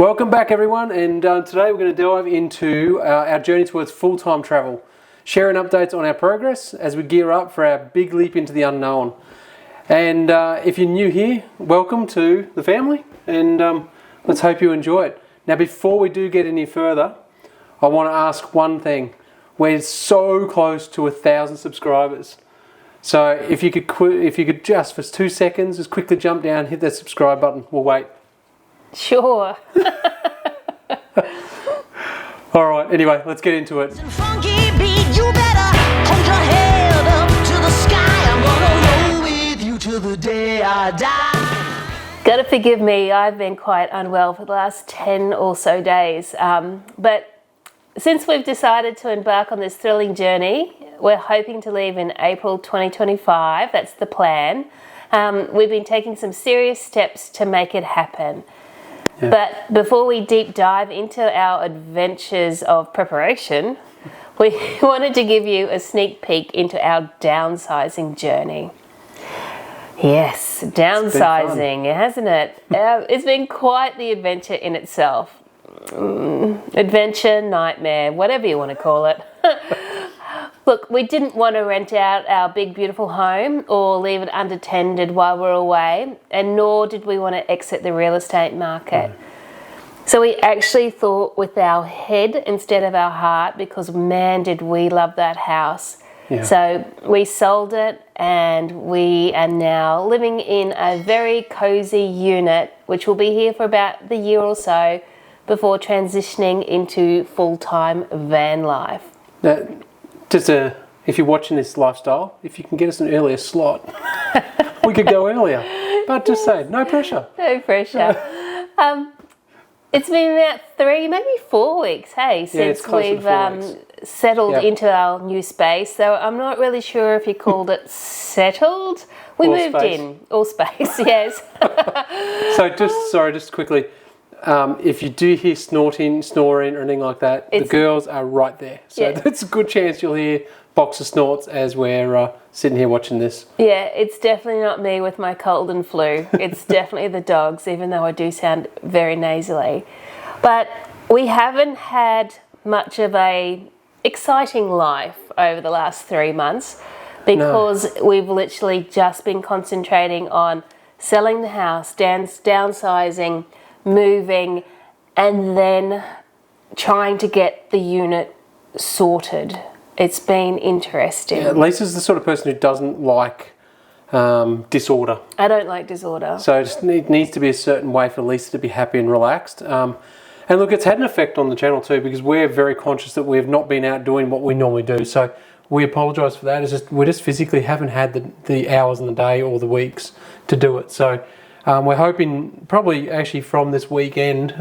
Welcome back everyone, and today we're going to dive into our journey towards full-time travel, sharing updates on our progress as we gear up for our big leap into the unknown. And if you're new here, welcome to the family, and let's hope you enjoy it. Now before we do get any further, I want to ask one thing. We're so close to 1,000 subscribers. So if you could just for 2 seconds just quickly jump down, hit that subscribe button. We'll wait. Sure. All right, anyway, let's get into it. Funky beat, you better hold your head up to the sky. I'm gonna roll with you till the day I die. Gotta forgive me, I've been quite unwell for the last 10 or so days. But since we've decided to embark on this thrilling journey, we're hoping to leave in April 2025. That's the plan. We've been taking some serious steps to make it happen. Yeah. But before we deep dive into our adventures of preparation, we wanted to give you a sneak peek into our downsizing journey. Yes, downsizing, hasn't it? It's been quite the adventure in itself. Adventure, nightmare, whatever you want to call it. Look, we didn't want to rent out our big beautiful home or leave it unattended while we're away, and nor did we want to exit the real estate market. So we actually thought with our head instead of our heart, because man did we love that house. Yeah. So we sold it, and we are now living in a very cozy unit which will be here for about the year or so before transitioning into full-time van life. If you're watching this lifestyle, if you can get us an earlier slot, we could go earlier. But just say, no pressure. No pressure. It's been about 3, maybe 4 weeks, hey, since we've settled into our new space. So I'm not really sure if you called it settled. We moved in, or space, yes. So just quickly. If you do hear snoring, or anything like that, the girls are right there. So that's a good chance you'll hear boxer snorts as we're sitting here watching this. Yeah, it's definitely not me with my cold and flu. It's definitely the dogs, even though I do sound very nasally. But we haven't had much of a exciting life over the last 3 months because we've literally just been concentrating on selling the house, downsizing, moving, and then trying to get the unit sorted. It's been interesting. Yeah, Lisa's the sort of person who doesn't like disorder. I don't like disorder. So it needs to be a certain way for Lisa to be happy and relaxed. And look, it's had an effect on the channel too, because we're very conscious that we have not been out doing what we normally do. So we apologise for that. It's just we just physically haven't had the hours in the day or the weeks to do it. So we're hoping probably actually from this weekend,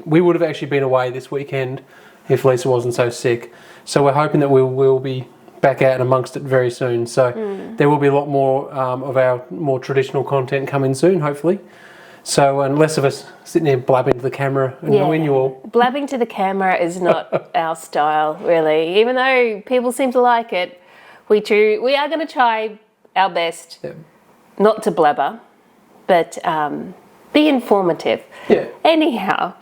we would have actually been away this weekend if Lisa wasn't so sick. So we're hoping that we will be back out and amongst it very soon. So there will be a lot more of our more traditional content coming soon, hopefully. So and less of us sitting there blabbing to the camera and annoying you all. Blabbing to the camera is not our style, really. Even though people seem to like it, we are going to try our best not to blabber, but be informative. Yeah. Anyhow,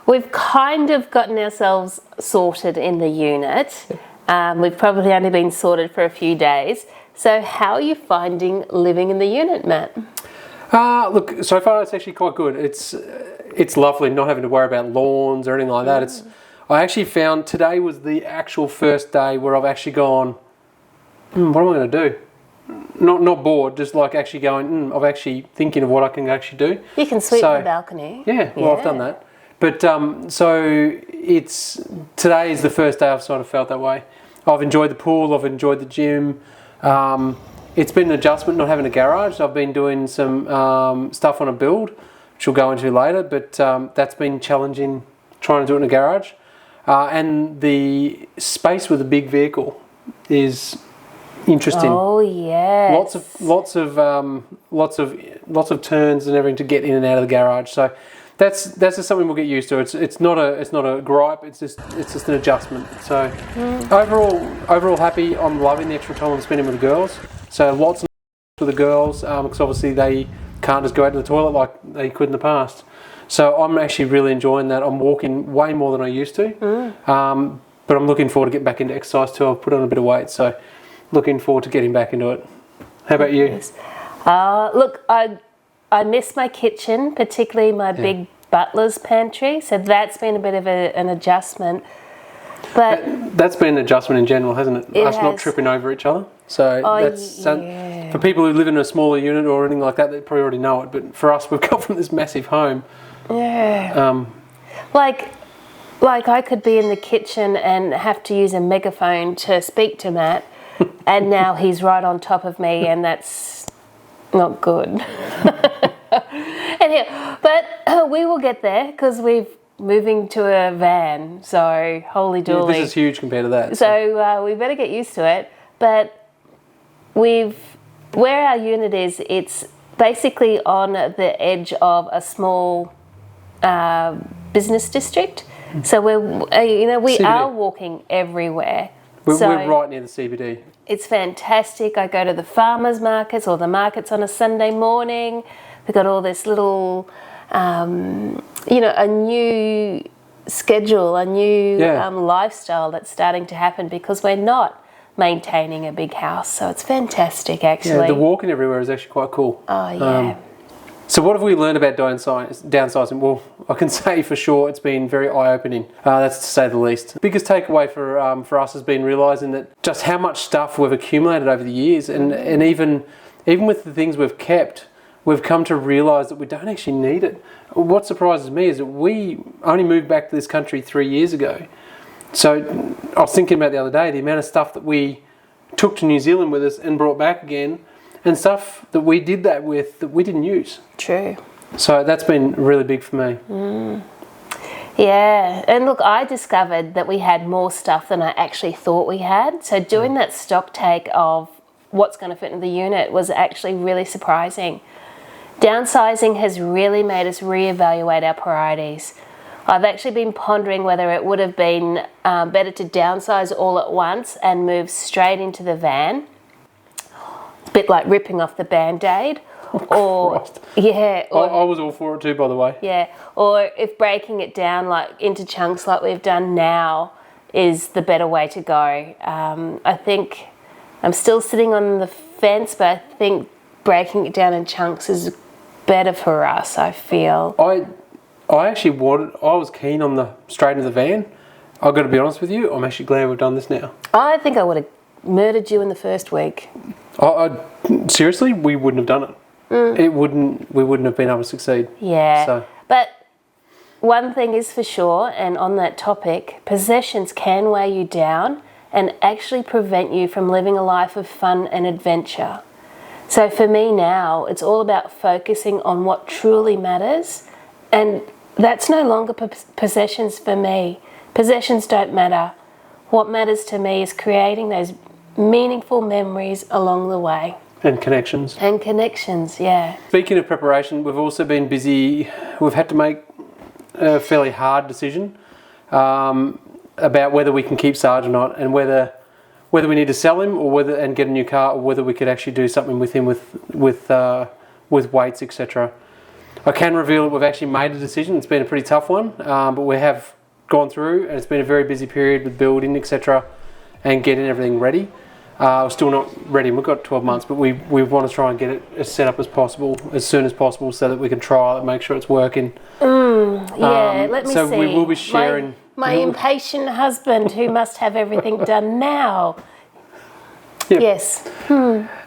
we've kind of gotten ourselves sorted in the unit. We've probably only been sorted for a few days. So how are you finding living in the unit, Matt? Look, so far it's actually quite good. It's lovely not having to worry about lawns or anything like that. I actually found today was the actual first day where I've actually gone, what am I going to do? Not bored, just like actually going, I'm actually thinking of what I can actually do. You can sweep the balcony. Yeah, I've done that. But so today is the first day I've sort of felt that way. I've enjoyed the pool, I've enjoyed the gym. It's been an adjustment not having a garage. I've been doing some stuff on a build, which we'll go into later, but that's been challenging trying to do it in a garage. And the space with a big vehicle is interesting. Oh yeah. Lots of turns and everything to get in and out of the garage. So that's just something we'll get used to. It's not a gripe. It's just an adjustment. So overall happy. I'm loving the extra time I'm spending with the girls. So lots of with the girls because obviously they can't just go out to the toilet like they could in the past. So I'm actually really enjoying that. I'm walking way more than I used to. But I'm looking forward to getting back into exercise too. I've put on a bit of weight, so looking forward to getting back into it. How about you? Look, I miss my kitchen, particularly my big butler's pantry. So that's been a bit of an adjustment. But that's been an adjustment in general, hasn't it? Us not has. tripping over each other. So for people who live in a smaller unit or anything like that, they probably already know it. But for us, we've come from this massive home. Yeah. Like I could be in the kitchen and have to use a megaphone to speak to Matt, and now he's right on top of me, and that's not good. But we will get there because we're moving to a van, so holy dooly. This is huge compared to that. So we better get used to it. But where our unit is, it's basically on the edge of a small business district. So we CBD. Are walking everywhere. We're right near the CBD. It's fantastic. I go to the farmers markets or the markets on a Sunday morning. We've got all this little, a new schedule, a new lifestyle that's starting to happen because we're not maintaining a big house. So it's fantastic, actually. Yeah, the walking everywhere is actually quite cool. Oh, yeah. So what have we learned about downsizing? Well, I can say for sure it's been very eye-opening. That's to say the least. The biggest takeaway for us has been realising that just how much stuff we've accumulated over the years, and even with the things we've kept, we've come to realise that we don't actually need it. What surprises me is that we only moved back to this country 3 years ago. So I was thinking about the other day, the amount of stuff that we took to New Zealand with us and brought back again, and stuff that we did that with that we didn't use. True. So that's been really big for me. Yeah, and look, I discovered that we had more stuff than I actually thought we had. So doing that stock take of what's going to fit in the unit was actually really surprising. Downsizing has really made us reevaluate our priorities. I've actually been pondering whether it would have been better to downsize all at once and move straight into the van. A bit like ripping off the Band-Aid. I was all for it too, by the way. Yeah, or if breaking it down into chunks like we've done now is the better way to go. I think I'm still sitting on the fence, but I think breaking it down in chunks is better for us, I feel. I was keen on the straight into the van. I've got to be honest with you, I'm actually glad we've done this now. I think I would have murdered you in the first week. Seriously, we wouldn't have done it. We wouldn't have been able to succeed. Yeah. So. But one thing is for sure, and on that topic, possessions can weigh you down and actually prevent you from living a life of fun and adventure. So for me now, it's all about focusing on what truly matters, and that's no longer possessions for me. Possessions don't matter. What matters to me is creating those meaningful memories along the way. And connections. And connections, yeah. Speaking of preparation, we've also been busy. We've had to make a fairly hard decision about whether we can keep Sarge or not, and whether we need to sell him and get a new car, or whether we could actually do something with him with weights, etc. I can reveal that we've actually made a decision. It's been a pretty tough one, but we have gone through, and it's been a very busy period with building, etc., and getting everything ready. We're still not ready. We've got 12 months, but we want to try and get it as set up as possible, as soon as possible, so that we can trial it, make sure it's working. Let me see. So we will be sharing... My impatient husband who must have everything done now. Yep. Yes.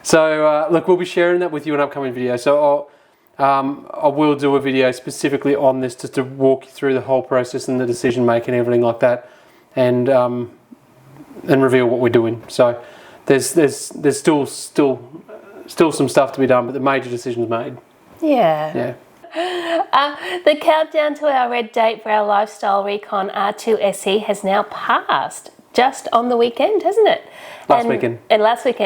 So, look, we'll be sharing that with you in upcoming videos. So I will do a video specifically on this, just to walk you through the whole process and the decision making and everything like that, and reveal what we're doing. So there's still some stuff to be done, but the major decision's made. Yeah. The countdown to our red date for our lifestyle recon R2 SE has now passed, just on the weekend, hasn't it? Last weekend.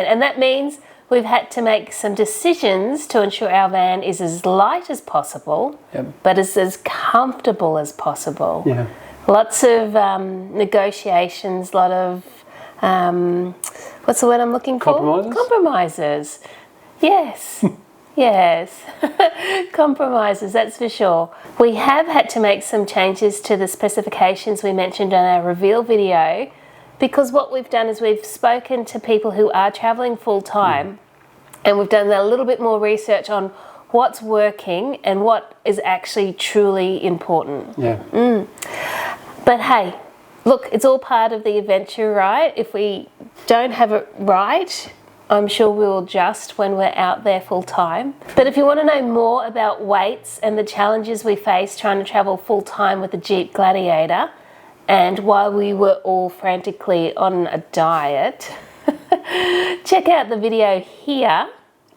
And that means we've had to make some decisions to ensure our van is as light as possible, but is as comfortable as possible. Yeah. Lots of negotiations, a lot of, what's the word I'm looking for? Compromises? Compromises. Yes. Yes, compromises, that's for sure. We have had to make some changes to the specifications we mentioned in our reveal video, because what we've done is we've spoken to people who are travelling full-time, and we've done a little bit more research on what's working and what is actually truly important. Yeah. But hey, look, it's all part of the adventure, right? If we don't have it right, I'm sure we'll adjust when we're out there full time. But if you want to know more about weights and the challenges we face trying to travel full time with the Jeep Gladiator, and while we were all frantically on a diet, check out the video here.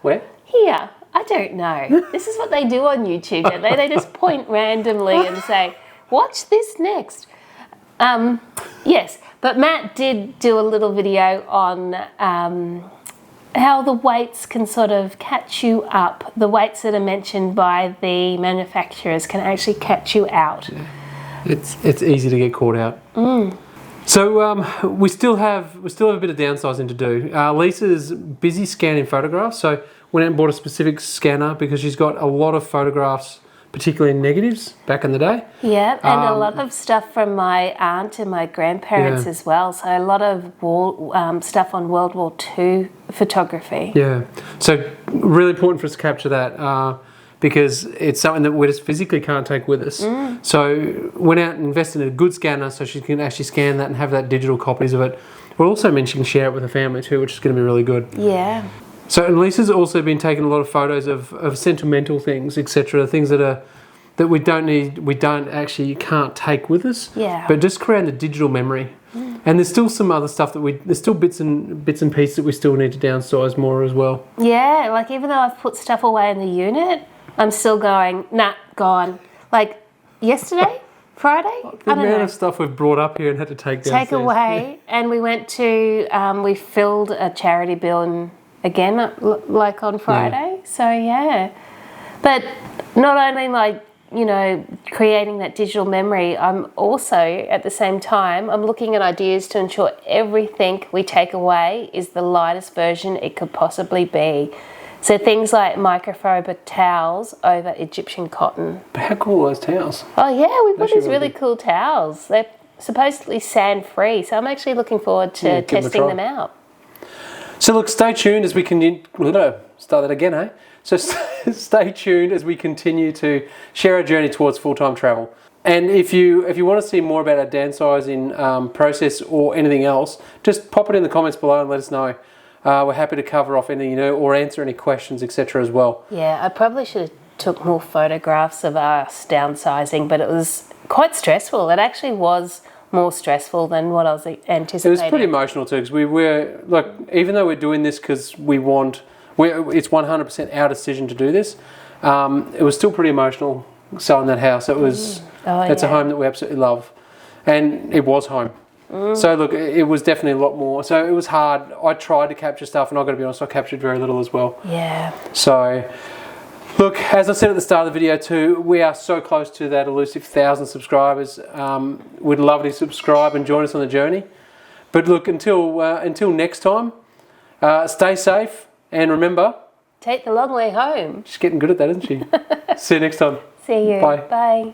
Where? Here. I don't know. This is what they do on YouTube, don't they? They just point randomly and say, watch this next. Yes, but Matt did do a little video on how the weights can sort of catch you up. The weights that are mentioned by the manufacturers can actually catch you out. Yeah. It's easy to get caught out. So we still have a bit of downsizing to do. Lisa's busy scanning photographs, so went out and bought a specific scanner because she's got a lot of photographs, particularly in negatives back in the day. Yeah, and a lot of stuff from my aunt and my grandparents as well. So a lot of stuff on World War II photography. Yeah, so really important for us to capture that because it's something that we just physically can't take with us. So went out and invested in a good scanner so she can actually scan that and have that digital copies of it. We're also mentioning share it with her family too, which is going to be really good. Yeah. So, and Lisa's also been taking a lot of photos of sentimental things, etc., things that we don't need, you can't take with us. Yeah. But just creating the digital memory. And there's still some other stuff there's still bits and pieces that we still need to downsize more as well. Yeah, like even though I've put stuff away in the unit, I'm still going, nah, gone. Like yesterday, Friday, The amount of stuff we've brought up here and had to take downstairs. Take away, and we went to, we filled a charity bin again, like on Friday. So yeah, but not only am I, creating that digital memory, I'm also at the same time I'm looking at ideas to ensure everything we take away is the lightest version it could possibly be. So things like microfiber towels over Egyptian cotton. But how cool are those towels? Oh yeah, we've got Actually these really cool towels. They're supposedly sand free, so I'm actually looking forward to testing them out. So look, stay tuned as we continue. Start that again, eh? So stay tuned as we continue to share our journey towards full-time travel. And if you want to see more about our downsizing process or anything else, just pop it in the comments below and let us know. We're happy to cover off anything or answer any questions, etc. as well. Yeah, I probably should have took more photographs of us downsizing, but it was quite stressful. It actually was more stressful than what I was anticipating. It was pretty emotional too, because we were like, even though we're doing this because it's 100% our decision to do this, it was still pretty emotional selling that house. It was, it's a home that we absolutely love, and it was home. So look, it was definitely a lot more. So it was hard. I tried to capture stuff, and I've got to be honest, I captured very little as well. Yeah. So look, as I said at the start of the video too, we are so close to that elusive 1,000 subscribers. We'd love you to subscribe and join us on the journey. But look, until next time, stay safe, and remember, take the long way home. She's getting good at that, isn't she? See you next time. See you. Bye. Bye.